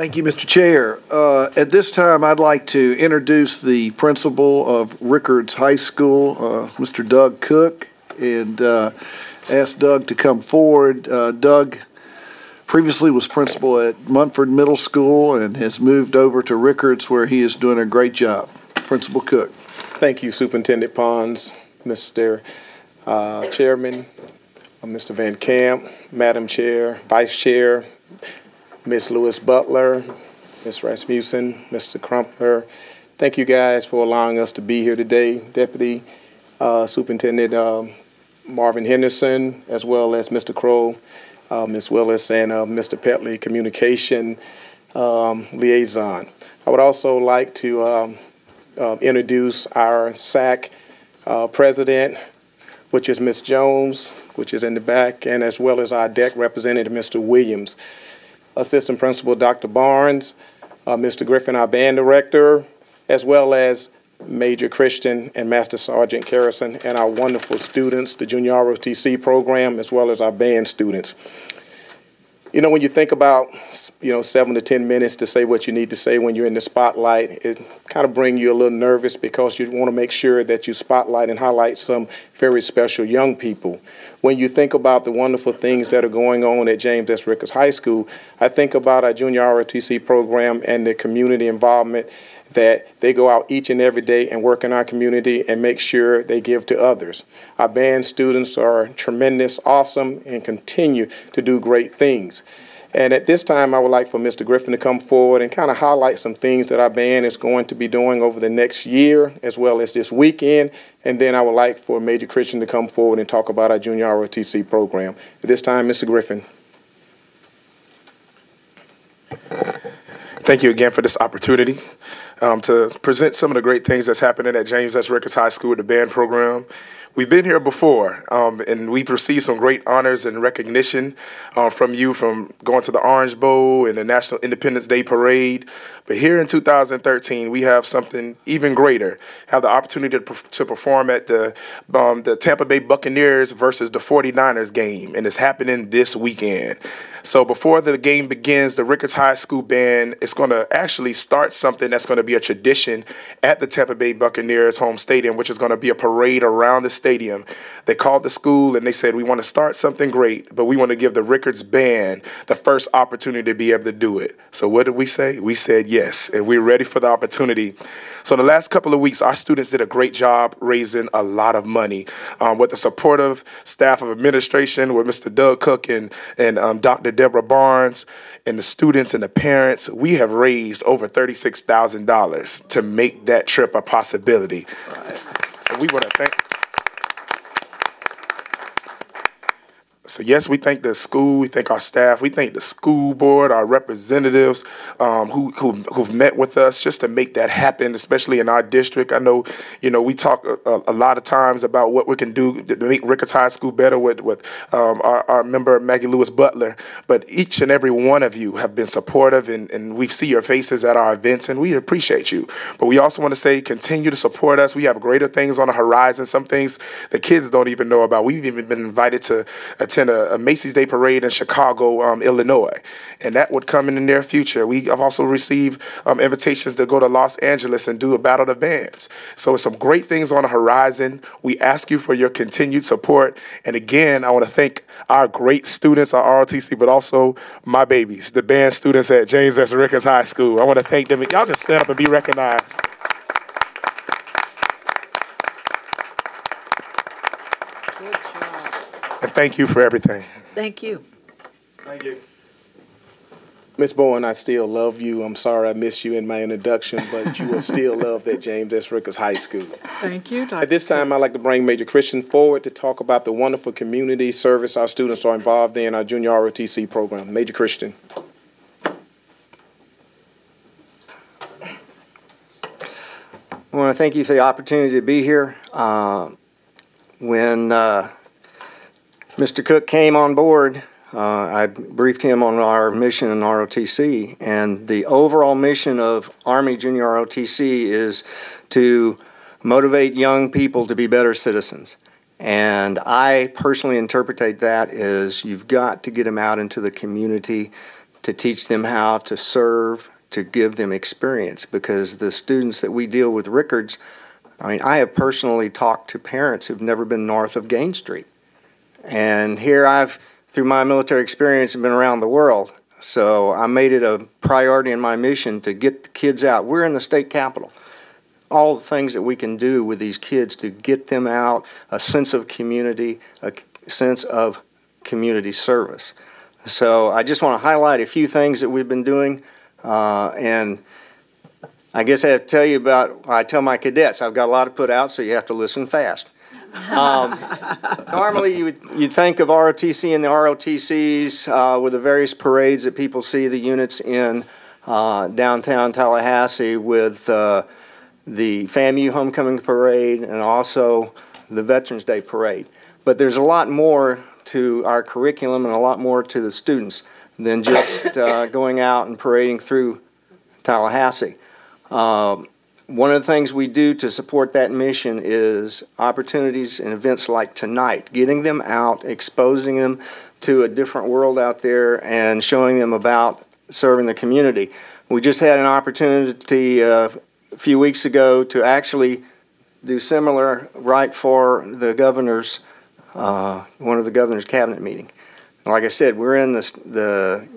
Thank you, Mr. Chair. At this time, I'd like to introduce the principal of Rickards High School, Mr. Doug Cook, and ask Doug to come forward. Doug previously was principal at Munford Middle School and has moved over to Rickards, where he is doing a great job. Principal Cook. Thank you, Superintendent Pons, Mr. Chairman, Mr. Van Camp, Madam Chair, Vice Chair, Ms. Lewis Butler, Ms. Rasmussen, Mr. Crumpler. Thank you guys for allowing us to be here today. Deputy Superintendent Marvin Henderson, as well as Mr. Crow, Ms. Willis, and Mr. Petley, Communication Liaison. I would also like to introduce our SAC President, which is Ms. Jones, which is in the back, and as well as our DEC representative, Mr. Williams. Assistant Principal Dr. Barnes, Mr. Griffin, our band director, as well as Major Christian and Master Sergeant Carrison, and our wonderful students, the Junior ROTC program, as well as our band students. You know, when you think about, 7 to 10 minutes to say what you need to say when you're in the spotlight, it kind of brings you a little nervous because you want to make sure that you spotlight and highlight some very special young people. When you think about the wonderful things that are going on at James S. Rickards High School, I think about our Junior ROTC program and the community involvement that they go out each and every day and work in our community and make sure they give to others. Our band students are tremendous, awesome, and continue to do great things. And at this time, I would like for Mr. Griffin to come forward and kind of highlight some things that our band is going to be doing over the next year, as well as this weekend. And then I would like for Major Christian to come forward and talk about our Junior ROTC program. At this time, Mr. Griffin. Thank you again for this opportunity to present some of the great things that's happening at James S. Rickards High School with the band program. We've been here before, and we've received some great honors and recognition from you, from going to the Orange Bowl and the National Independence Day Parade. But here in 2013, we have something even greater. Have the opportunity to perform at the Tampa Bay Buccaneers versus the 49ers game, and it's happening this weekend. So before the game begins, the Rickards High School band is going to actually start something that's going to be a tradition at the Tampa Bay Buccaneers home stadium, which is going to be a parade around the stadium. They called the school and they said, we want to start something great, but we want to give the Rickards band the first opportunity to be able to do it. So what did we say? We said yes, and we're ready for the opportunity. So the last couple of weeks, our students did a great job raising a lot of money with the supportive staff of administration, with Mr. Doug Cook and Dr. Deborah Barnes, and the students and the parents. We have raised over $36,000 to make that trip a possibility. So we want to thank. So yes, we thank the school, we thank our staff, we thank the school board, our representatives who've met with us just to make that happen, especially in our district. I know, we talk a lot of times about what we can do to make Rickards High School better with our member Maggie Lewis Butler, but each and every one of you have been supportive, and we see your faces at our events, and we appreciate you. But we also want to say, continue to support us. We have greater things on the horizon, some things the kids don't even know about. We've even been invited to attend a Macy's Day Parade in Chicago, Illinois, and that would come in the near future. We have also received invitations to go to Los Angeles and do a Battle of the Bands. So some great things on the horizon. We ask you for your continued support. And again, I want to thank our great students, our ROTC, but also my babies, the band students at James S. Rickards High School. I want to thank them. Y'all just stand up and be recognized. And thank you for everything. Thank you. Thank you. Ms. Bowen, I still love you. I'm sorry I missed you in my introduction, but you will still love that James S. Rickards High School. Thank you, Dr. At this time, I'd like to bring Major Christian forward to talk about the wonderful community service our students are involved in our Junior ROTC program. Major Christian. I want to thank you for the opportunity to be here. When Mr. Cook came on board, I briefed him on our mission in ROTC, and the overall mission of Army Junior ROTC is to motivate young people to be better citizens. And I personally interpret that as you've got to get them out into the community to teach them how to serve, to give them experience, because the students that we deal with Rickards, I mean, I have personally talked to parents who've never been north of Gain Street. And here I've, through my military experience, been around the world. So I made it a priority in my mission to get the kids out. We're in the state capitol. All the things that we can do with these kids to get them out, a sense of community, a sense of community service. So I just want to highlight a few things that we've been doing. And I guess I have to tell you about, I tell my cadets, I've got a lot to put out, so you have to listen fast. Normally you'd think of ROTC and the ROTCs with the various parades that people see the units in downtown Tallahassee with the FAMU Homecoming Parade and also the Veterans Day Parade. But there's a lot more to our curriculum and a lot more to the students than just going out and parading through Tallahassee. One of the things we do to support that mission is opportunities and events like tonight, getting them out, exposing them to a different world out there and showing them about serving the community. We just had an opportunity a few weeks ago to actually do similar right for the governor's, one of the governor's cabinet meeting. Like I said, we're in the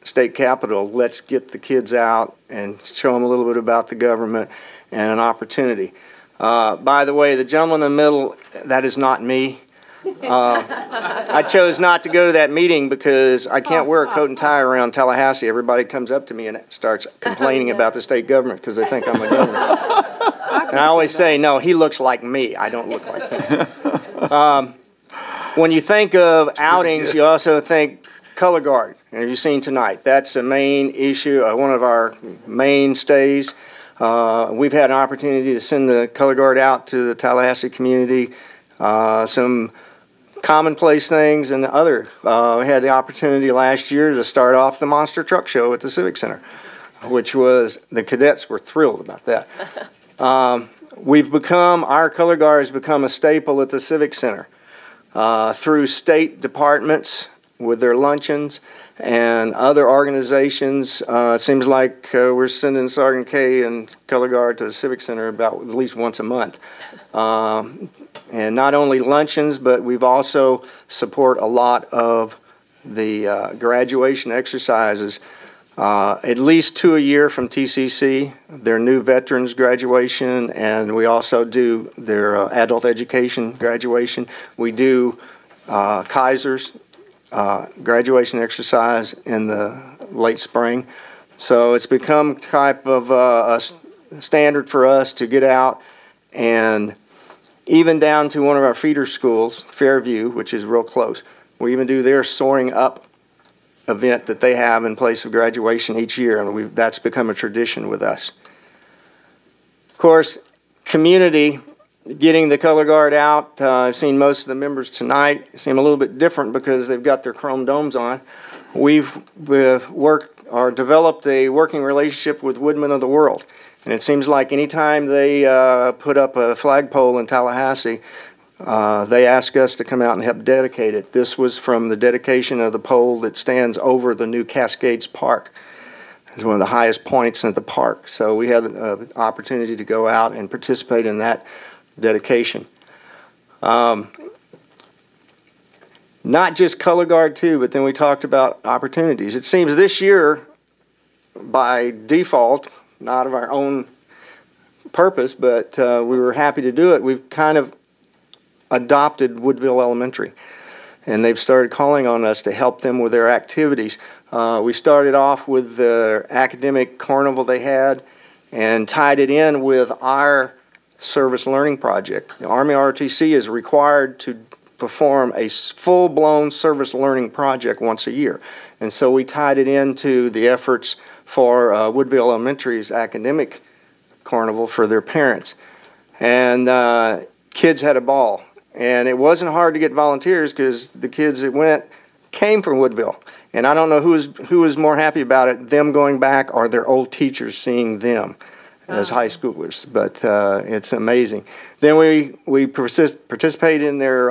state capitol. Let's get the kids out and show them a little bit about the government and an opportunity. By the way, the gentleman in the middle, that is not me. I chose not to go to that meeting because I can't wear a coat and tie around Tallahassee. Everybody comes up to me and starts complaining about the state government because they think I'm the governor. And I always say, no, he looks like me. I don't look like him. When you think of outings, you also think color guard. As you've seen tonight, that's a main issue, one of our mainstays. We've had an opportunity to send the color guard out to the Tallahassee community. Some commonplace things and other. We had the opportunity last year to start off the monster truck show at the Civic Center, which was, the cadets were thrilled about that. Our color guard has become a staple at the Civic Center through state departments with their luncheons and other organizations. It seems like we're sending Sergeant K and color guard to the Civic Center about at least once a month. And not only luncheons, but we've also support a lot of the graduation exercises, at least 2 a year from TCC, their new veterans graduation, and we also do their adult education graduation. We do Kaiser's graduation exercise in the late spring. So it's become type of a standard for us to get out, and even down to one of our feeder schools, Fairview, which is real close. We even do their Soaring Up event that they have in place of graduation each year, and that's become a tradition with us. Of course, community, getting the color guard out. I've seen most of the members tonight seem a little bit different because they've got their chrome domes on. We've worked or developed a working relationship with Woodmen of the World, and it seems like anytime they put up a flagpole in Tallahassee, they ask us to come out and help dedicate it. This was from the dedication of the pole that stands over the new Cascades Park. It's one of the highest points at the park. So we had an opportunity to go out and participate in that dedication. Not just color guard too, but then we talked about opportunities. It seems this year, by default, not of our own purpose, but we were happy to do it, we've kind of adopted Woodville Elementary, and they've started calling on us to help them with their activities. We started off with the academic carnival they had and tied it in with our service learning project. The Army ROTC is required to perform a full-blown service learning project once a year, and so we tied it into the efforts for Woodville Elementary's academic carnival for their parents, and kids had a ball. And it wasn't hard to get volunteers because the kids that went came from Woodville. And I don't know who was more happy about it, them going back or their old teachers seeing them as high schoolers. But it's amazing. Then we participated in their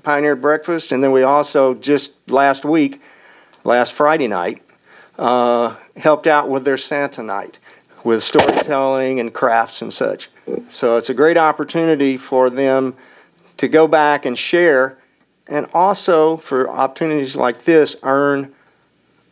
Pioneer Breakfast, and then we also just last Friday night, helped out with their Santa night, with storytelling and crafts and such. So it's a great opportunity for them to go back and share, and also for opportunities like this, earn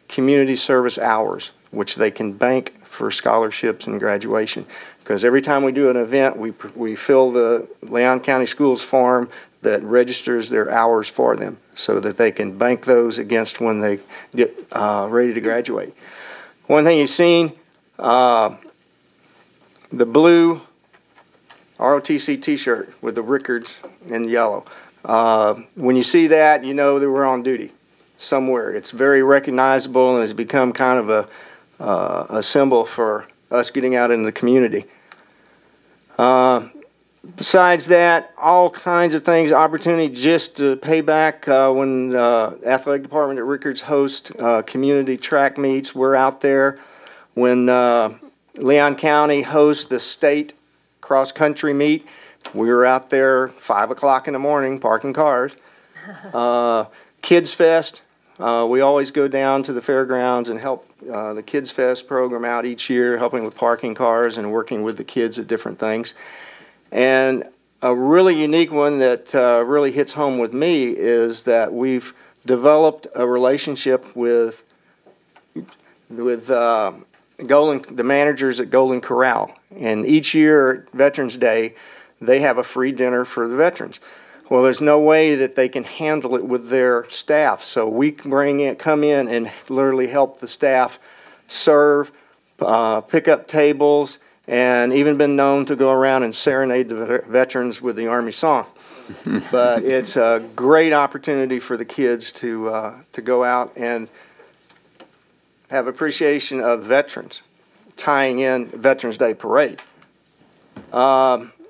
community service hours, which they can bank for scholarships and graduation. Because every time we do an event, we fill the Leon County Schools form that registers their hours for them so that they can bank those against when they get ready to graduate. One thing you've seen, the blue ROTC t-shirt with the Rickards in yellow. When you see that, you know that we're on duty somewhere. It's very recognizable and has become kind of a symbol for us getting out in the community. Besides that, all kinds of things, opportunity just to pay back when the athletic department at Rickards hosts community track meets. We're out there. When Leon County hosts the state cross-country meet, we were out there 5 o'clock in the morning parking cars. Kids Fest, we always go down to the fairgrounds and help the Kids Fest program out each year, helping with parking cars and working with the kids at different things. And a really unique one that really hits home with me is that we've developed a relationship with the managers at Golden Corral. And each year, Veterans Day, they have a free dinner for the veterans. Well, there's no way that they can handle it with their staff. So we come in and literally help the staff serve, pick up tables, and even been known to go around and serenade the veterans with the Army song. But it's a great opportunity for the kids to go out and have appreciation of veterans, tying in Veterans Day Parade.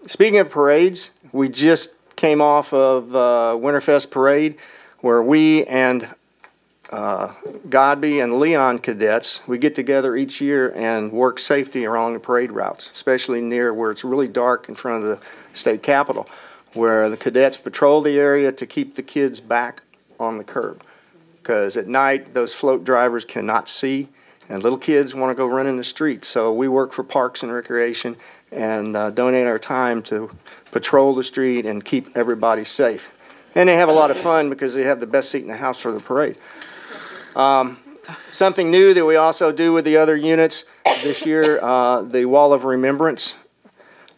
Speaking of parades, we just came off of Winterfest Parade, where we and Godby and Leon cadets, we get together each year and work safety along the parade routes, especially near where it's really dark in front of the state capitol, where the cadets patrol the area to keep the kids back on the curb. Because at night, those float drivers cannot see, and little kids want to go run in the streets. So we work for Parks and Recreation and donate our time to patrol the street and keep everybody safe. And they have a lot of fun because they have the best seat in the house for the parade. Something new that we also do with the other units this year, the Wall of Remembrance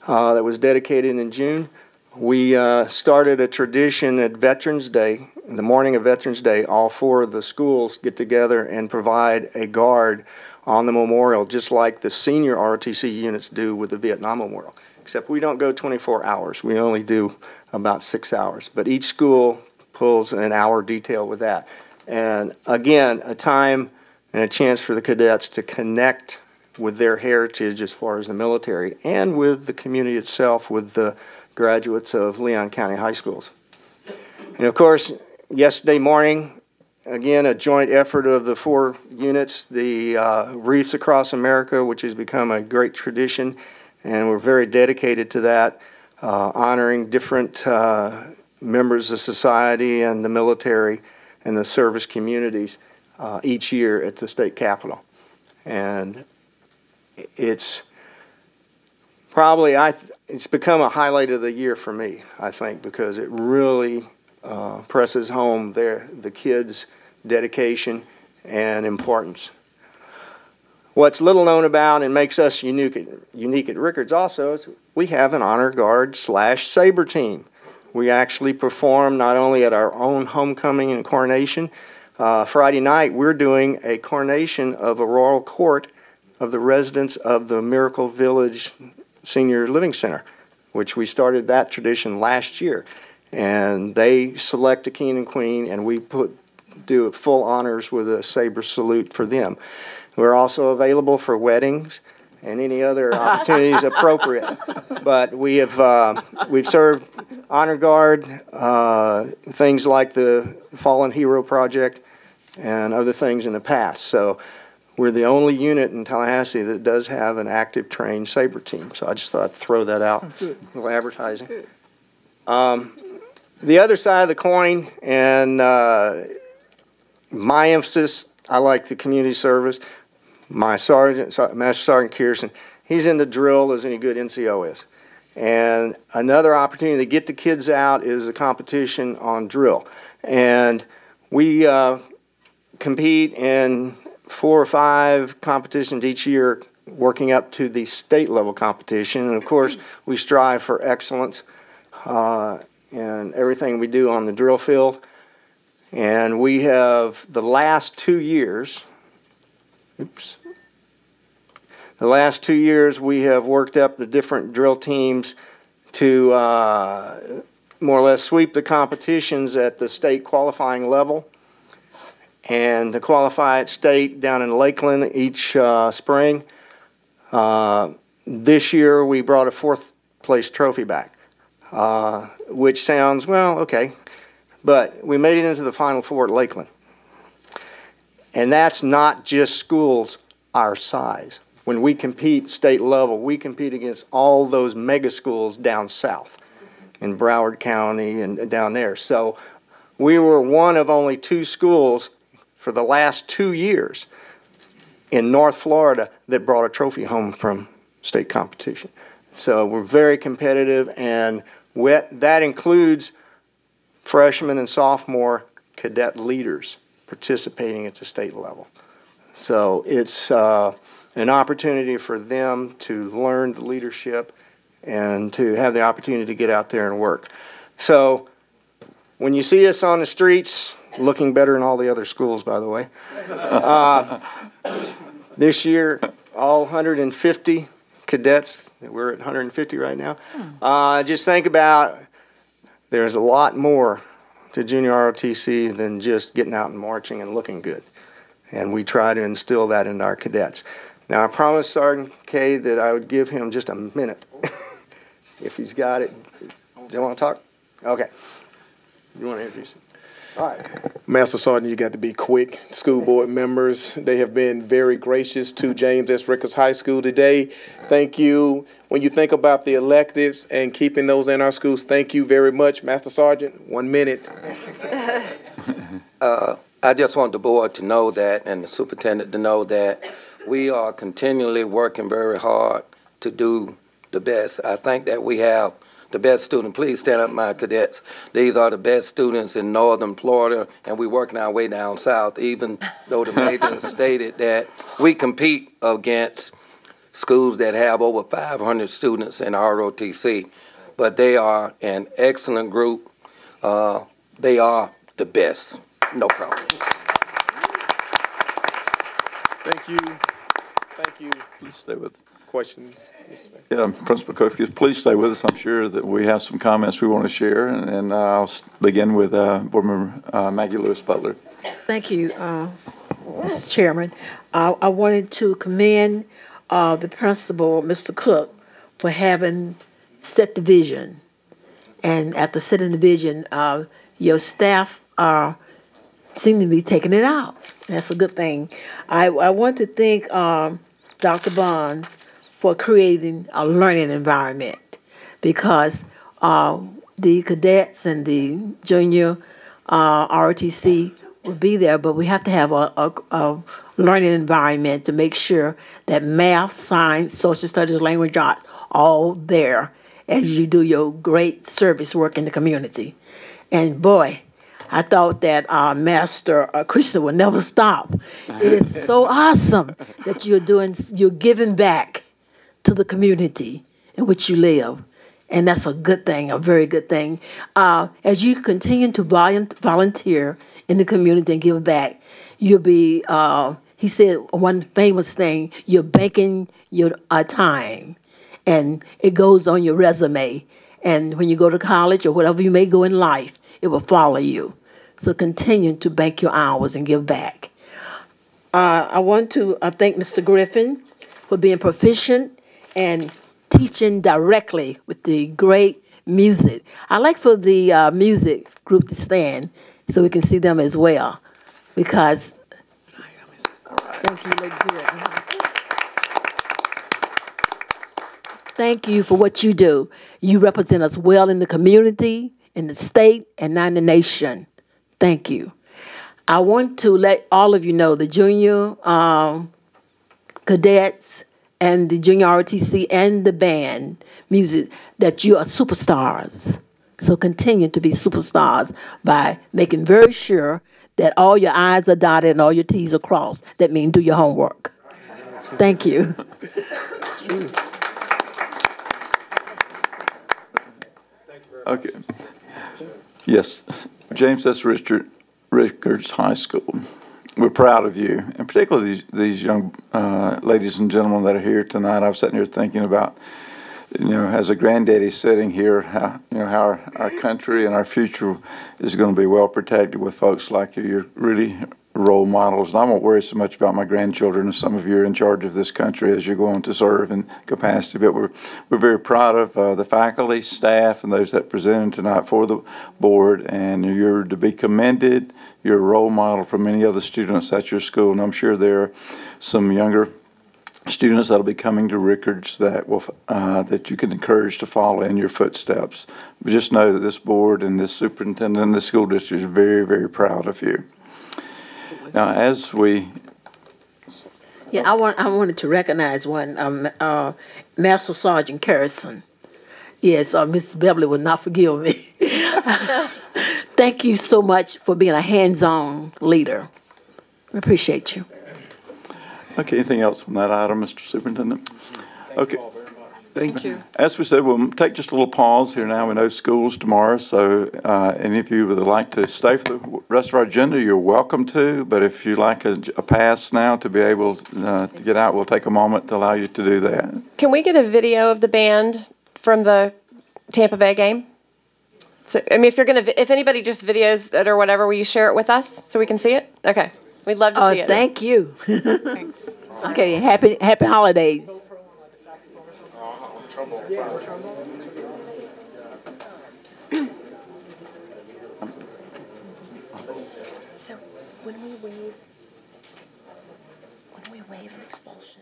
that was dedicated in June. We started a tradition at Veterans Day. In the morning of Veterans Day, all 4 of the schools get together and provide a guard on the memorial, just like the senior ROTC units do with the Vietnam Memorial. Except we don't go 24 hours. We only do about 6 hours. But each school pulls an hour detail with that. And again, a time and a chance for the cadets to connect with their heritage as far as the military and with the community itself, with the graduates of Leon County High Schools. And of course, yesterday morning, again, a joint effort of the 4 units, the Wreaths Across America, which has become a great tradition, and we're very dedicated to that, honoring different members of society and the military and the service communities each year at the state capitol. And it's probably, it's become a highlight of the year for me, I think, because it really presses home the kids' dedication and importance. What's little known about and makes us unique at Rickards also is we have an honor guard / Saber team. We actually perform not only at our own homecoming and coronation. Friday night, we're doing a coronation of a royal court of the residents of the Miracle Village Senior Living Center, which we started that tradition last year. And they select a king and queen, and we do full honors with a Saber salute for them. We're also available for weddings and any other opportunities appropriate. But we've served honor guard, things like the Fallen Hero Project, and other things in the past. So we're the only unit in Tallahassee that does have an active trained Saber team. So I just thought I'd throw that out, a little advertising. The other side of the coin, and my emphasis I like the community service. My sergeant, Master Sergeant Kirsten, he's in the drill as any good NCO is. And another opportunity to get the kids out is a competition on drill. And we compete in 4 or 5 competitions each year, working up to the state level competition. And of course, we strive for excellence in everything we do on the drill field. And we have the last 2 years, the last 2 years we have worked up the different drill teams to more or less sweep the competitions at the state qualifying level. And to qualify at state down in Lakeland each spring. This year we brought a 4th place trophy back, which sounds, well, okay. But we made it into the Final Four at Lakeland. And that's not just schools our size. When we compete state level, we compete against all those mega schools down south in Broward County and down there. So we were one of only 2 schools for the last 2 years in North Florida that brought a trophy home from state competition. So we're very competitive, and that includes freshmen and sophomore cadet leaders participating at the state level. So it's an opportunity for them to learn the leadership and to have the opportunity to get out there and work. So when you see us on the streets, looking better than all the other schools, by the way, this year, all 150 cadets, we're at 150 right now, just think about there's a lot more to junior ROTC than just getting out and marching and looking good. And we try to instill that in our cadets. Now, I promised Sergeant K that I would give him just a minute. If he's got it. Do you want to talk? Okay. You want to introduce him? All right. Master Sergeant, you got to be quick. School board members, they have been very gracious to James S. Rickards High School today. Thank you. When you think about the electives and keeping those in our schools, thank you very much. Master Sergeant, 1 minute. I just want the board to know that, and the superintendent to know that we are continually working very hard to do the best. I think that we have the best student. Please stand up, my cadets. These are the best students in northern Florida, and we're working our way down south, even though the major stated that we compete against schools that have over 500 students in ROTC. But they are an excellent group. They are the best. No problem. Thank you. Thank you. Please stay with us. Questions? Yeah, Principal Kofi, please stay with us. I'm sure that we have some comments we want to share, and I'll begin with Board Member Maggie Lewis Butler. Thank you, Mr. Chairman. I wanted to commend the principal, Mr. Cook, for having set the vision. And after setting the vision, your staff seem to be taking it out. That's a good thing. I want to thank Dr. Bonds for creating a learning environment, because the cadets and the junior ROTC will be there, but we have to have a learning environment to make sure that math, science, social studies, language arts all there as you do your great service work in the community. And boy, I thought that Master Christian would never stop. It is so awesome that you're giving back to the community in which you live. And that's a good thing, a very good thing. As you continue to volunteer in the community and give back, you'll be, he said one famous thing, you're banking your time. And it goes on your resume. And when you go to college or whatever you may go in life, it will follow you. So continue to bank your hours and give back. I want to thank Mr. Griffin for being proficient and teaching directly with the great music. I like for the music group to stand so we can see them as well, because thank you, look good. Thank you for what you do. You represent us well in the community, in the state, and now in the nation. Thank you. I want to let all of you know, the junior cadets and the junior ROTC and the band music, that you are superstars. So continue to be superstars by making very sure that all your I's are dotted and all your T's are crossed. That means do your homework. Thank you. Okay. Yes, James S. Rickards High School. We're proud of you, and particularly these young ladies and gentlemen that are here tonight. I was sitting here thinking about, as a granddaddy sitting here, how our country and our future is going to be well protected with folks like you. You're really role models, and I won't worry so much about my grandchildren, as some of you are in charge of this country as you're going to serve in capacity. But we're very proud of the faculty, staff, and those that presented tonight for the board, and you're to be commended. You're a role model for many other students at your school, and I'm sure there are some younger students that'll be coming to Rickards that will that you can encourage to follow in your footsteps. But just know that this board and this superintendent and the school district is very, very proud of you. Now, as we... Yeah, I wanted to recognize one, Master Sergeant Carrison. Yes, Mrs. Beverly will not forgive me. Thank you so much for being a hands-on leader. We appreciate you. Okay, anything else on that item, Mr. Superintendent? Okay. Thank you. As we said, we'll take just a little pause here now. We know school's tomorrow, so any of you would like to stay for the rest of our agenda, you're welcome to. But if you'd like a pass now to be able to get out, we'll take a moment to allow you to do that. Can we get a video of the band from the Tampa Bay game? So, I mean, if anybody just videos it or whatever, will you share it with us so we can see it? Okay, we'd love to see it. Thank you. Okay, happy holidays. So when we wave an expulsion.